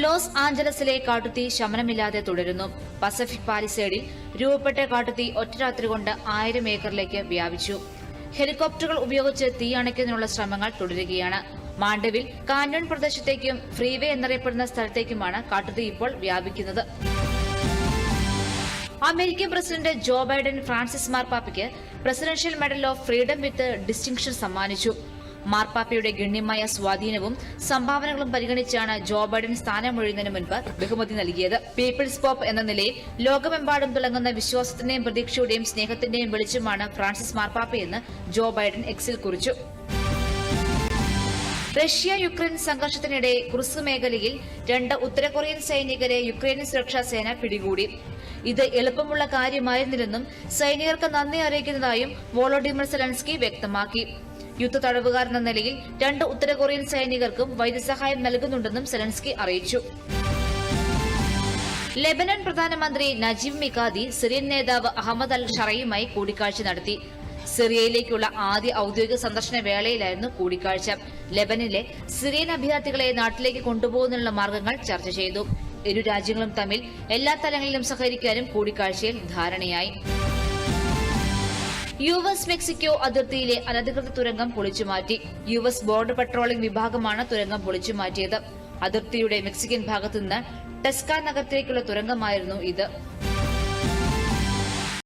Loss ആഞ്ചലസിലെ കാട്ടുതീ ശമനമില്ലാതെ തുടരുന്നു. Pacific പാലിസേഡിൽ രൂപപ്പെട്ട കാട്ടുതീ ഒറ്റ രാത്രി കൊണ്ട് 1000 ഏക്കറിലേക്ക് വ്യാപിച്ചു. ഹെലികോപ്റ്ററുകൾ ഉപയോഗിച്ച് തീ അണയ്ക്കുന്നതിനുള്ള ശ്രമങ്ങൾ തുടരുകയാണ്. മാണ്ടവിൽ കാന്യോൺ പ്രദേശത്തേക്കും ഫ്രീവേ എന്നറിയപ്പെടുന്ന സ്ഥലത്തേക്കുമാണ് കാട്ടുതീ ഇപ്പോൾ വ്യാപിക്കുന്നത്. American president Joe Biden Francis മാർപ്പാപ്പയ്ക്ക് presidential medal of freedom with distinction സമ്മാനിച്ചു. മാർപ്പാപ്പയുടെ ഗണ്യമായ സ്വാധീനവും സംഭാവനകളും പരിഗണിച്ചാണ് ജോ ബൈഡൻ സ്ഥാനമൊഴിയുന്നതിന് മുൻപ് ബഹുമതി നൽകിയത്. പീപ്പിൾസ് പോപ്പ് എന്ന നിലയിൽ ലോകമെമ്പാടും തിളങ്ങുന്ന വിശ്വാസത്തിന്റെയും പ്രതീക്ഷയുടെയും സ്നേഹത്തിന്റെയും വെളിച്ചമാണ് ഫ്രാൻസിസ് മാർപ്പാപ്പയെന്ന് ജോ ബൈഡൻ എക്സിൽ കുറിച്ചു. റഷ്യ യുക്രൈൻ സംഘർഷത്തിനിടെ കുർസ്ക് മേഖലയിൽ 2 ഉത്തര കൊറിയൻ സൈനികരെ യുക്രൈൻ സുരക്ഷാ സേന പിടികൂടി. ഇത് എളുപ്പമുള്ള കാര്യമായിരുന്നില്ലെന്നും സൈനികർക്ക് നന്ദി അറിയിക്കുന്നതായും വോളോഡിമർ സെലൻസ്കി വ്യക്തമാക്കി. യുദ്ധ തടവുകാരെന്ന നിലയിൽ 2 ഉത്തര കൊറിയൻ സൈനികർക്കും വൈദ്യസഹായം നൽകുന്നുണ്ടെന്നും സെലൻസ്കി അറിയിച്ചു. ലെബനൻ പ്രധാനമന്ത്രി നജീബ് മികാതി സിറിയൻ നേതാവ് അഹമ്മദ് അൽ ഷറയുമായി കൂടിക്കാഴ്ച നടത്തി. സിറിയയിലേക്കുള്ള ആദ്യ ഔദ്യോഗിക സന്ദർശന വേളയിലായിരുന്നു കൂടിക്കാഴ്ച. ലെബനിലെ സിറിയൻ അഭയാർത്ഥികളെ നാട്ടിലേക്ക് കൊണ്ടുപോകുന്നതിനുള്ള മാർഗങ്ങൾ ചർച്ച ചെയ്തു. ഇരു രാജ്യങ്ങളും തമ്മിൽ എല്ലാ തലങ്ങളിലും സഹകരിക്കാനും കൂടിക്കാഴ്ചയിൽ ധാരണയായി. യുഎസ് മെക്സിക്കോ അതിർത്തിയിലെ അനധികൃത തുരങ്കം പൊളിച്ചുമാറ്റി. യുഎസ് ബോർഡർ പട്രോളിംഗ് വിഭാഗമാണ് തുരങ്കം പൊളിച്ചുമാറ്റിയത്. അതിർത്തിയുടെ മെക്സിക്കൻ ഭാഗത്തുനിന്ന് ടെസ്ക നഗരത്തിലേക്കുള്ള തുരങ്കമായിരുന്നു ഇത്.